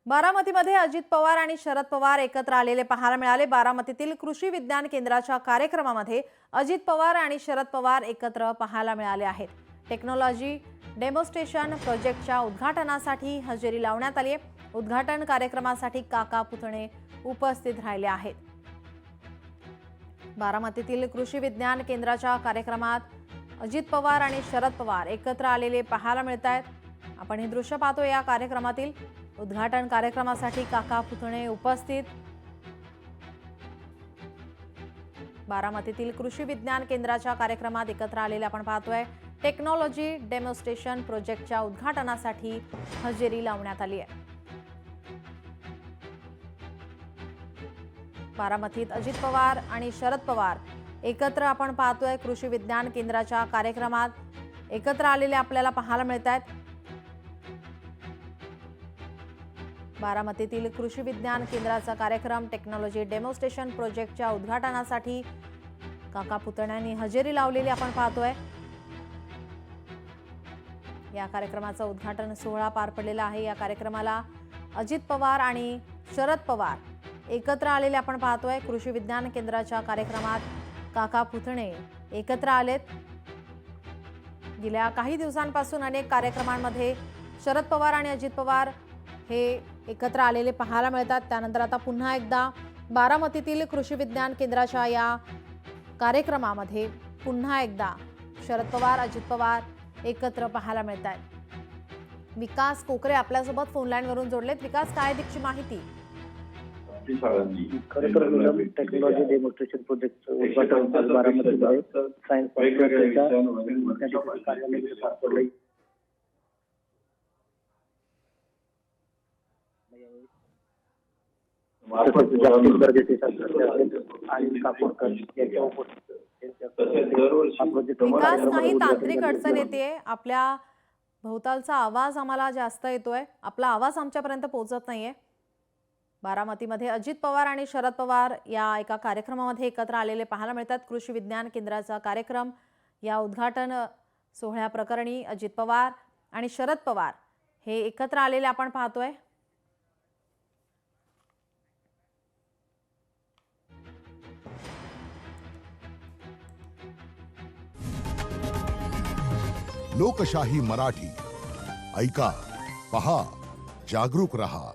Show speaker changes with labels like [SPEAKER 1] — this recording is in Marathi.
[SPEAKER 1] बारामतीमध्ये अजित पवार आणि शरद पवार एकत्र आलेले पाहायला मिळाले। बारामतीतील कृषी विज्ञान केंद्राच्या कार्यक्रमामध्ये अजित पवार आणि शरद पवार एकत्र पाहायला मिळाले आहेत। टेक्नॉलॉजी डेमोस्ट्रेशन प्रोजेक्टच्या उद्घाटनासाठी हजेरी लावण्यात आली आहे। उद्घाटन कार्यक्रमासाठी काका पुतणे उपस्थित राहिले आहेत। बारामतीतील कृषी विज्ञान केंद्राच्या कार्यक्रमात अजित पवार आणि शरद पवार एकत्र आलेले पाहायला मिळतात। आपण हे दृश्य पाहतो। या कार्यक्रमातील उद्घाटन कार्यक्रमासाठी काका पुतणे उपस्थित। बारामतीतील कृषी विज्ञान केंद्राच्या कार्यक्रमात एकत्र आलेले आपण पाहतोय। टेक्नॉलॉजी डेमोस्ट्रेशन प्रोजेक्टच्या उद्घाटनासाठी हजेरी लावण्यात आली आहे। बारामतीत अजित पवार आणि शरद पवार एकत्र आपण पाहतोय। कृषी विज्ञान केंद्राच्या कार्यक्रमात एकत्र आलेले आपल्याला पाहायला मिळतात। बारामतीतील कृषी विज्ञान केंद्राचा कार्यक्रम टेक्नॉलॉजी डेमोस्ट्रेशन प्रोजेक्टच्या उद्घाटनासाठी काका पुतण्यांनी हजेरी लावलेली आपण पाहतोय। या कार्यक्रमाचा उद्घाटन सोहळा पार पडलेला आहे। या कार्यक्रमाला अजित पवार आणि शरद पवार एकत्र आलेले आपण पाहतोय। कृषी विज्ञान केंद्राच्या कार्यक्रमात काका पुतणे एकत्र आलेत। गेल्या काही दिवसांपासून अनेक कार्यक्रमांमध्ये शरद पवार आणि अजित पवार हे एकत्र आलेले पाहायला मिळतात। त्यानंतर आता पुन्हा एकदा बारामतीतील कृषी विज्ञान केंद्राच्या या कार्यक्रमामध्ये पुन्हा एकदा शरद पवार अजित पवार एकत्र पाहायला मिळतात। विकास कोकरे आपल्यासोबत फोन लाईन वरून जोडलेत। विकास, काय दिवशी माहिती?
[SPEAKER 2] टेक्नॉलॉजी डेमोस्ट्रेशन प्रोजेक्ट उद्घाटन बारामतीमध्ये सायन्स कार्यालय
[SPEAKER 1] विकास, काही तांत्रिक अडचण येते। आपल्या भोवतालचा आवाज आम्हाला जास्त येतोय। आपला आवाज आमच्यापर्यंत पोहोचत नाहीये। बारामतीमध्ये अजित पवार आणि शरद पवार या एका कार्यक्रमामध्ये एकत्र आलेले पाहायला मिळतात। कृषी विज्ञान केंद्राचा कार्यक्रम, या उद्घाटन सोहळ्याप्रकरणी अजित पवार आणि शरद पवार हे एकत्र आलेले आपण पाहतोय।
[SPEAKER 3] लोकशाही मराठी ऐका, पहा, जागरूक रहा।